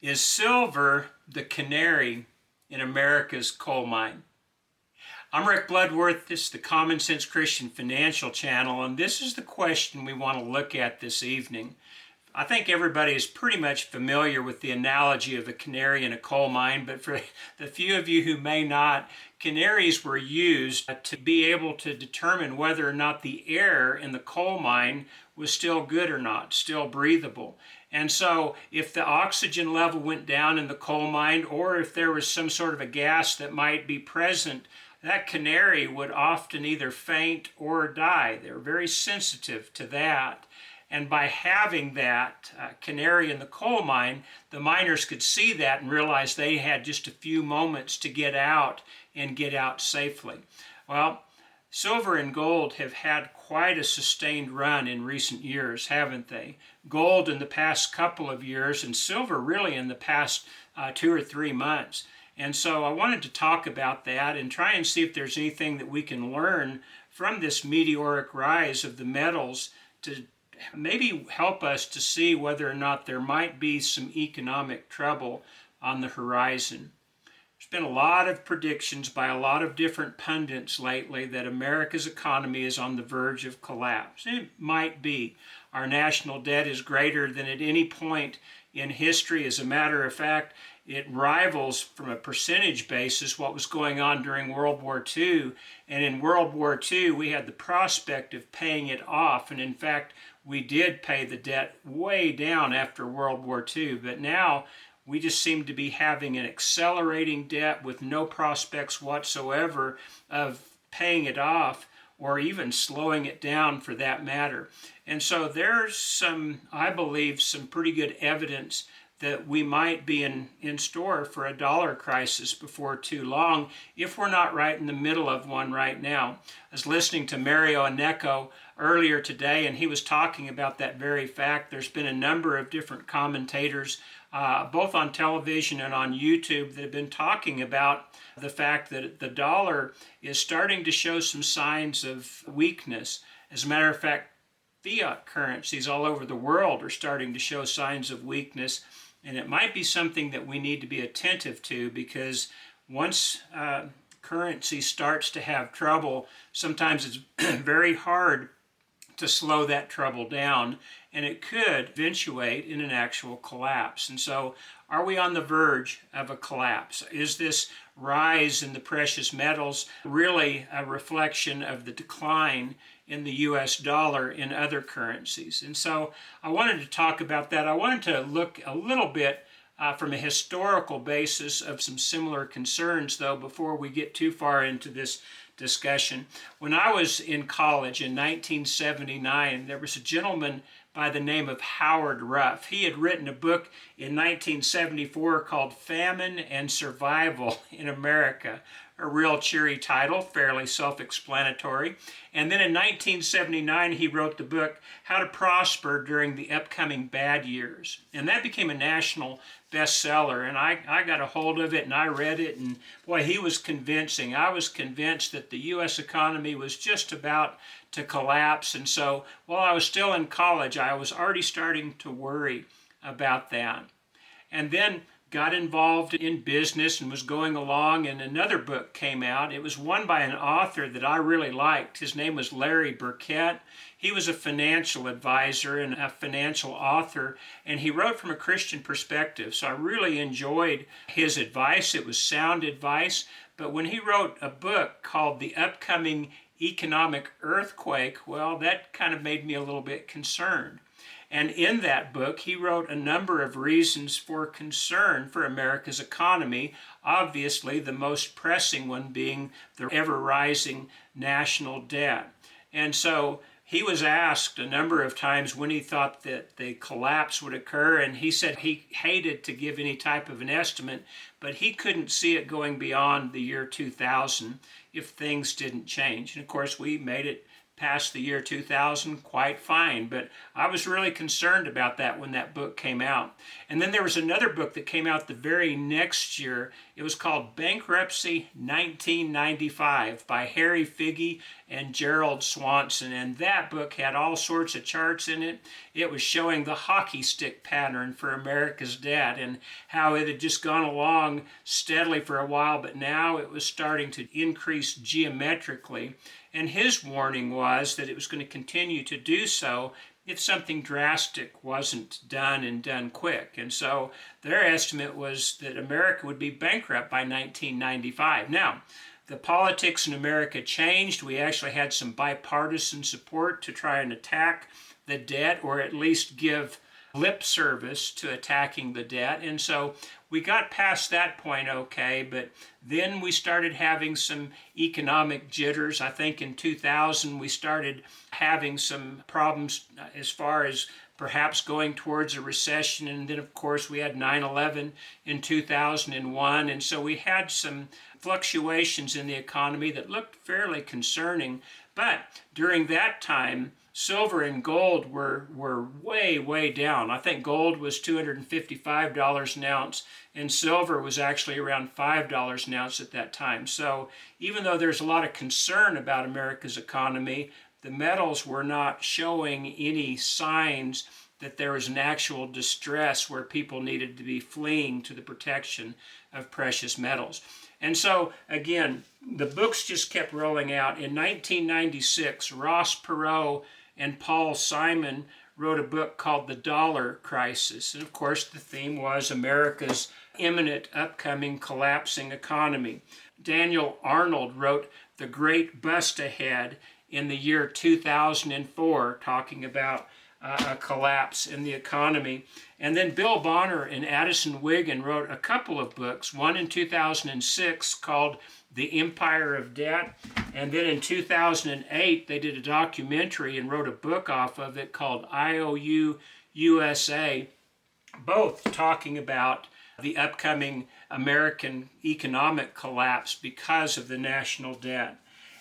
Is silver the canary in America's coal mine? I'm Rick Bloodworth. This is the Common Sense Christian Financial Channel, and this is the question we want to look at this evening. I think everybody is pretty much familiar with the analogy of a canary in a coal mine, but for the few of you who may not, canaries were used to be able to determine whether or not the air in the coal mine was still good or not, still breathable. And so if the oxygen level went down in the coal mine, or if there was some sort of a gas that might be present, that canary would often either faint or die. They're very sensitive to that. And by having that canary in the coal mine, the miners could see that and realize they had just a few moments to get out and get out safely. Well, silver and gold have had quite a sustained run in recent years, haven't they? Gold in the past couple of years, and silver really in the past 2 or 3 months. And so I wanted to talk about that and try and see if there's anything that we can learn from this meteoric rise of the metals to maybe help us to see whether or not there might be some economic trouble on the horizon. There's been a lot of predictions by a lot of different pundits lately that America's economy is on the verge of collapse. It might be. Our national debt is greater than at any point in history. As a matter of fact, it rivals from a percentage basis what was going on during World War II. And in World War II, we had the prospect of paying it off. And in fact, we did pay the debt way down after World War II. But now we just seem to be having an accelerating debt with no prospects whatsoever of paying it off or even slowing it down for that matter. And so there's some, I believe, some pretty good evidence that we might be in store for a dollar crisis before too long if we're not right in the middle of one right now. I was listening to Mario Aneko earlier today, and he was talking about that very fact. There's been a number of different commentators, both on television and on YouTube, that have been talking about the fact that the dollar is starting to show some signs of weakness. As a matter of fact, fiat currencies all over the world are starting to show signs of weakness. And it might be something that we need to be attentive to, because once currency starts to have trouble, sometimes it's very hard to slow that trouble down, and it could eventuate in an actual collapse. And so, are we on the verge of a collapse? Is this rise in the precious metals really a reflection of the decline in the US dollar in other currencies? And so I wanted to talk about that. I wanted to look a little bit from a historical basis of some similar concerns, though, before we get too far into this discussion. When I was in college in 1979, there was a gentleman by the name of Howard Ruff. He had written a book in 1974 called Famine and Survival in America. A real cheery title, fairly self-explanatory. And then in 1979, he wrote the book How to Prosper During the Upcoming Bad Years. And that became a national bestseller. And I got a hold of it and I read it, and boy, he was convincing. I was convinced that the U.S. economy was just about to collapse. And so while I was still in college, I was already starting to worry about that. And then got involved in business and was going along, and another book came out. It was one by an author that I really liked. His name was Larry Burkett. He was a financial advisor and a financial author, and he wrote from a Christian perspective. So I really enjoyed his advice. It was sound advice. But when he wrote a book called The Upcoming Economic Earthquake, well, that kind of made me a little bit concerned. And in that book, he wrote a number of reasons for concern for America's economy, obviously the most pressing one being the ever-rising national debt. And so he was asked a number of times when he thought that the collapse would occur, and he said he hated to give any type of an estimate, but he couldn't see it going beyond the year 2000 if things didn't change. And of course, we made it past the year 2000 quite fine, but I was really concerned about that when that book came out. And then there was another book that came out the very next year. It was called Bankruptcy 1995 by Harry Figge and Gerald Swanson, and that book had all sorts of charts in it. It was showing the hockey stick pattern for America's debt and how it had just gone along steadily for a while, but now it was starting to increase geometrically. And his warning was that it was going to continue to do so if something drastic wasn't done and done quick. And so their estimate was that America would be bankrupt by 1995. Now, the politics in America changed. We actually had some bipartisan support to try and attack the debt, or at least give lip service to attacking the debt. And so we got past that point okay, but then we started having some economic jitters. I think in 2000 we started having some problems as far as perhaps going towards a recession, and then of course we had 9/11 in 2001, and so we had some fluctuations in the economy that looked fairly concerning. But during that time, silver and gold were way down. I think gold was $255 an ounce, and silver was actually around $5 an ounce at that time. So even though there's a lot of concern about America's economy, the metals were not showing any signs that there was an actual distress where people needed to be fleeing to the protection of precious metals. And so, again, the books just kept rolling out. In 1996, Ross Perot and Paul Simon wrote a book called The Dollar Crisis. And of course, the theme was America's imminent, upcoming, collapsing economy. Daniel Arnold wrote The Great Bust Ahead in the year 2004, talking about a collapse in the economy. And then Bill Bonner and Addison Wiggin wrote a couple of books, one in 2006 called The Empire of Debt, and then in 2008 they did a documentary and wrote a book off of it called IOU USA, both talking about the upcoming American economic collapse because of the national debt.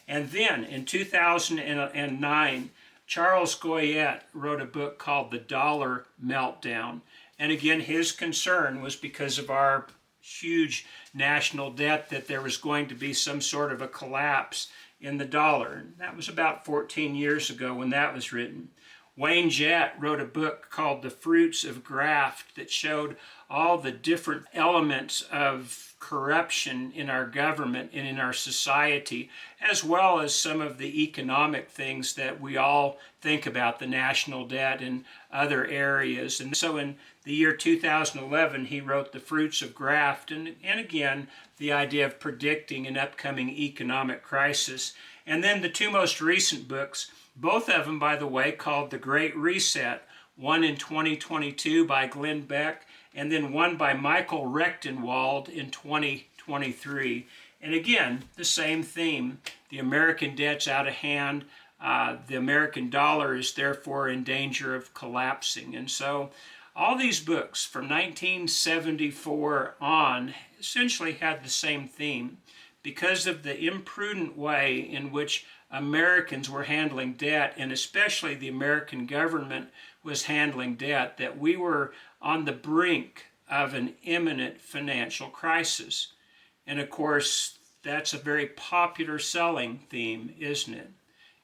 And then in 2009, Charles Goyette wrote a book called The Dollar Meltdown. And again, his concern was because of our huge national debt that there was going to be some sort of a collapse in the dollar. And that was about 14 years ago when that was written. Wayne Jett wrote a book called The Fruits of Graft that showed all the different elements of corruption in our government and in our society, as well as some of the economic things that we all think about, the national debt and other areas. And so in the year 2011, he wrote The Fruits of Graft, and again, the idea of predicting an upcoming economic crisis. And then the two most recent books, both of them, by the way, called The Great Reset, one in 2022 by Glenn Beck, and then one by Michael Rechtenwald in 2023. And again, the same theme. The American debt's out of hand. The American dollar is therefore in danger of collapsing. And so all these books from 1974 on essentially had the same theme. Because of the imprudent way in which Americans were handling debt, and especially the American government was handling debt, that we were on the brink of an imminent financial crisis. And of course, that's a very popular selling theme, isn't it?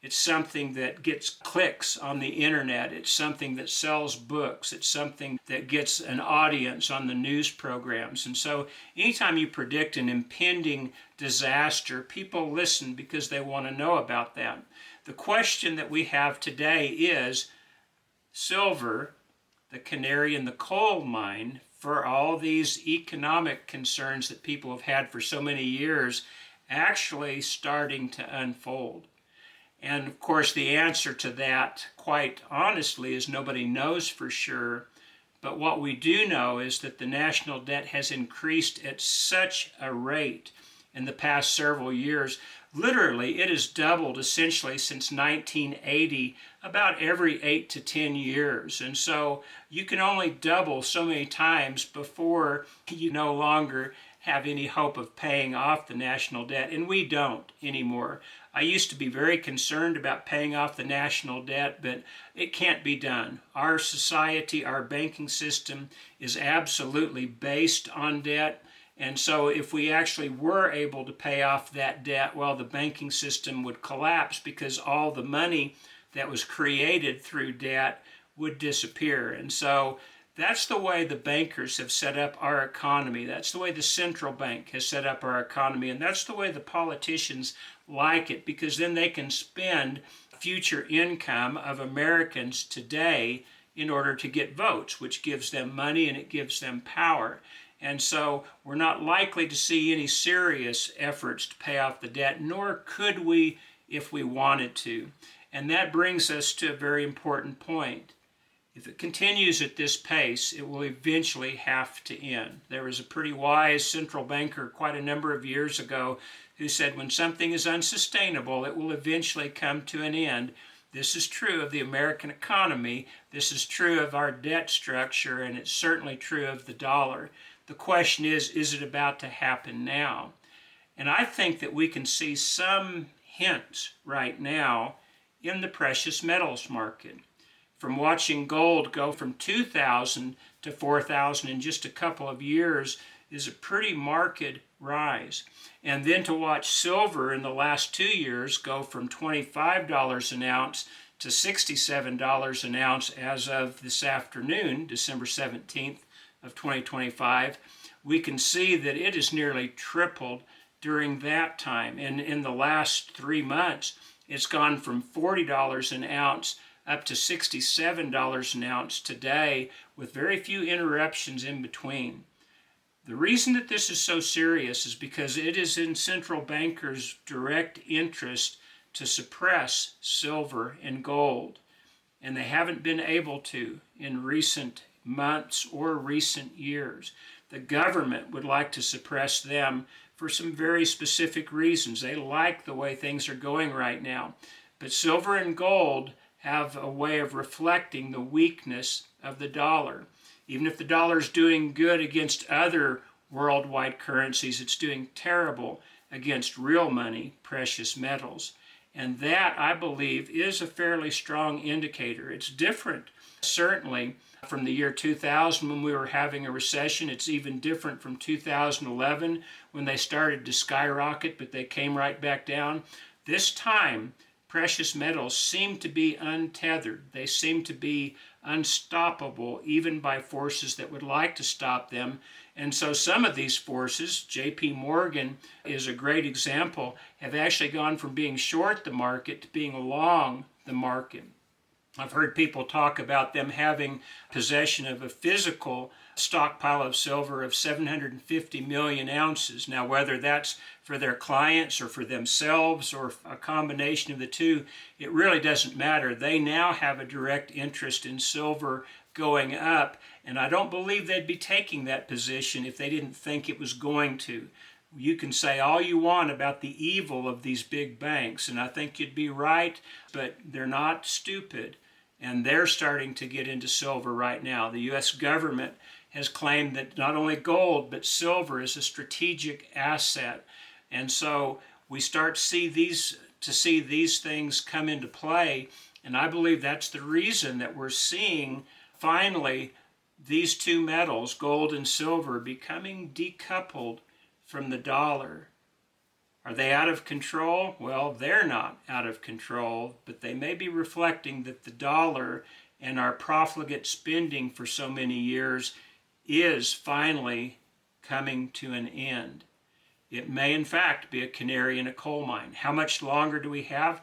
It's something that gets clicks on the internet. It's something that sells books. It's something that gets an audience on the news programs. And so anytime you predict an impending disaster, people listen because they want to know about that. The question that we have today is silver, the canary in the coal mine, for all these economic concerns that people have had for so many years, actually starting to unfold. And of course, the answer to that, quite honestly, is nobody knows for sure. But what we do know is that the national debt has increased at such a rate in the past several years. Literally, it has doubled essentially since 1980, about every 8 to 10 years. And so you can only double so many times before you no longer have any hope of paying off the national debt, and we don't anymore. I used to be very concerned about paying off the national debt, but it can't be done. Our society, our banking system is absolutely based on debt, And so if we actually were able to pay off that debt, well, the banking system would collapse because all the money that was created through debt would disappear. And so that's the way the bankers have set up our economy. That's the way the central bank has set up our economy. And that's the way the politicians like it, because then they can spend future income of Americans today in order to get votes, which gives them money and it gives them power. And so we're not likely to see any serious efforts to pay off the debt, nor could we if we wanted to. And that brings us to a very important point. If it continues at this pace, it will eventually have to end. There was a pretty wise central banker quite a number of years ago who said when something is unsustainable, it will eventually come to an end. This is true of the American economy, this is true of our debt structure, and it's certainly true of the dollar. The question is it about to happen now? And I think that we can see some hints right now in the precious metals market. From watching gold go from 2,000 to 4,000 in just a couple of years is a pretty marked rise. And then to watch silver in the last 2 years go from $25 an ounce to $67 an ounce as of this afternoon, December 17th of 2025, we can see that it has nearly tripled during that time. And in the last 3 months, it's gone from $40 an ounce up to $67 an ounce today, with very few interruptions in between. The reason that this is so serious is because it is in central bankers' direct interest to suppress silver and gold, and they haven't been able to in recent months or recent years. The government would like to suppress them for some very specific reasons. They like the way things are going right now. But silver and gold have a way of reflecting the weakness of the dollar. Even if the dollar is doing good against other worldwide currencies, it's doing terrible against real money, precious metals. And that, I believe, is a fairly strong indicator. It's different, certainly, from the year 2000 when we were having a recession. It's even different from 2011 when they started to skyrocket, but they came right back down. This time, precious metals seem to be untethered. They seem to be unstoppable, even by forces that would like to stop them. And so some of these forces, J.P. Morgan is a great example, have actually gone from being short the market to being long the market. I've heard people talk about them having possession of a physical stockpile of silver of 750 million ounces. Now, whether that's for their clients or for themselves or a combination of the two, it really doesn't matter. They now have a direct interest in silver going up, and I don't believe they'd be taking that position if they didn't think it was going to. You can say all you want about the evil of these big banks, and I think you'd be right, but they're not stupid, and they're starting to get into silver right now. The U.S. government has claimed that not only gold, but silver is a strategic asset, and so we start to see these things come into play, and I believe that's the reason that we're seeing finally these two metals, gold and silver, becoming decoupled from the dollar. Are they out of control? Well, they're not out of control, but they may be reflecting that the dollar and our profligate spending for so many years is finally coming to an end. It may, in fact, be a canary in a coal mine. How much longer do we have?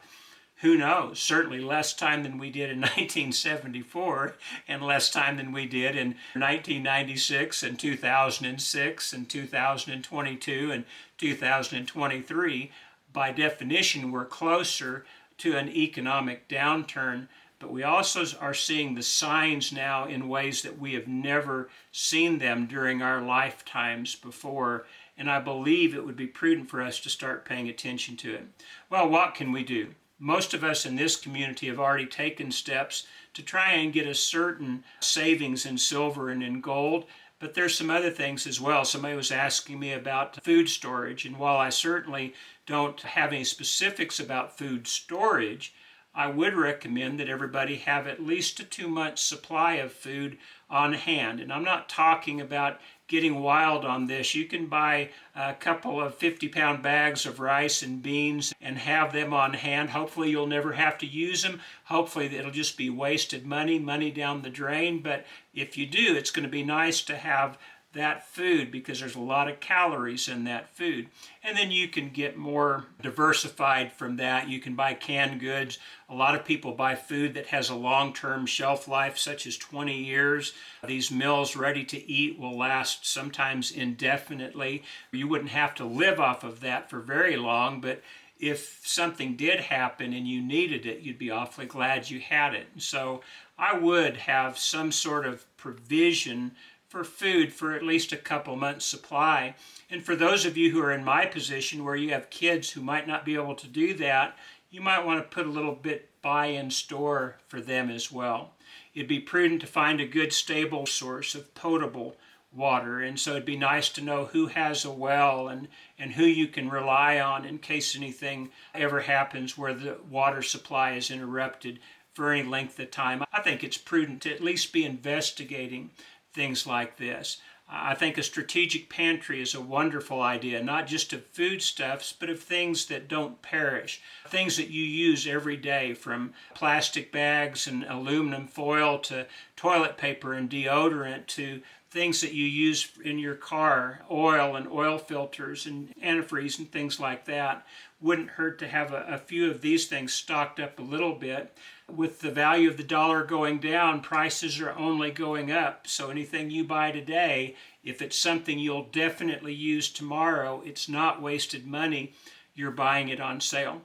Who knows? Certainly less time than we did in 1974 and less time than we did in 1996 and 2006 and 2022 and 2023. By definition, we're closer to an economic downturn, but we also are seeing the signs now in ways that we have never seen them during our lifetimes before, and I believe it would be prudent for us to start paying attention to it. Well, what can we do? Most of us in this community have already taken steps to try and get a certain savings in silver and in gold, but there's some other things as well. Somebody was asking me about food storage, and while I certainly don't have any specifics about food storage, I would recommend that everybody have at least a 2-month supply of food on hand. And I'm not talking about getting wild on this. You can buy a couple of 50-pound bags of rice and beans and have them on hand. Hopefully you'll never have to use them. Hopefully it'll just be wasted money down the drain. But if you do, it's going to be nice to have that food because there's a lot of calories in that food. And then you can get more diversified from that. You can buy canned goods. A lot of people buy food that has a long-term shelf life, such as 20 years. These meals ready to eat will last sometimes indefinitely. You wouldn't have to live off of that for very long, but if something did happen and you needed it, you'd be awfully glad you had it. So I would have some sort of provision for food for at least a couple months' supply. And for those of you who are in my position where you have kids who might not be able to do that, you might want to put a little bit by in store for them as well. It'd be prudent to find a good stable source of potable water, and so it'd be nice to know who has a well and who you can rely on in case anything ever happens where the water supply is interrupted for any length of time. I think it's prudent to at least be investigating things like this. I think a strategic pantry is a wonderful idea, not just of foodstuffs, but of things that don't perish. Things that you use every day, from plastic bags and aluminum foil to toilet paper and deodorant to things that you use in your car, oil and oil filters and antifreeze and things like that. Wouldn't hurt to have a few of these things stocked up a little bit. With the value of the dollar going down, prices are only going up. So anything you buy today, if it's something you'll definitely use tomorrow, it's not wasted money. You're buying it on sale.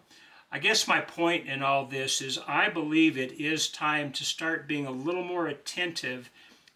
I guess my point in all this is I believe it is time to start being a little more attentive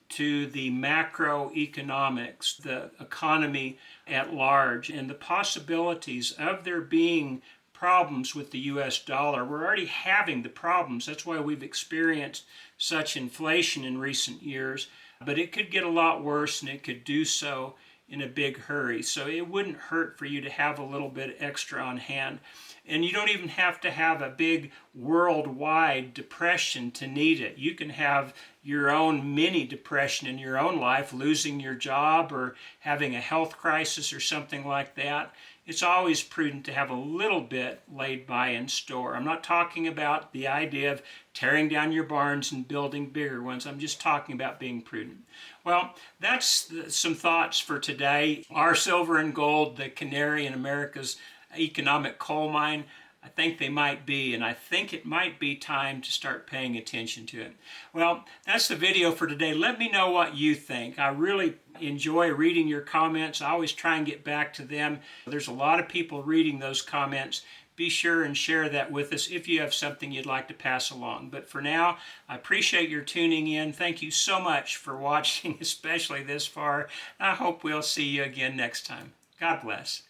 to the macroeconomics, the economy at large, and the possibilities of there being problems with the US dollar. We're already having the problems. That's why we've experienced such inflation in recent years. But it could get a lot worse, and it could do so in a big hurry. So it wouldn't hurt for you to have a little bit extra on hand. And you don't even have to have a big worldwide depression to need it. You can have your own mini depression in your own life, losing your job or having a health crisis or something like that. It's always prudent to have a little bit laid by in store. I'm not talking about the idea of tearing down your barns and building bigger ones. I'm just talking about being prudent. Well, that's some thoughts for today. Our silver and gold, the canary in America's economic coal mine, I think they might be, and I think it might be time to start paying attention to it. Well, that's the video for today. Let me know what you think. I really enjoy reading your comments. I always try and get back to them. There's a lot of people reading those comments. Be sure and share that with us if you have something you'd like to pass along. But for now, I appreciate your tuning in. Thank you so much for watching, especially this far. I hope we'll see you again next time. God bless.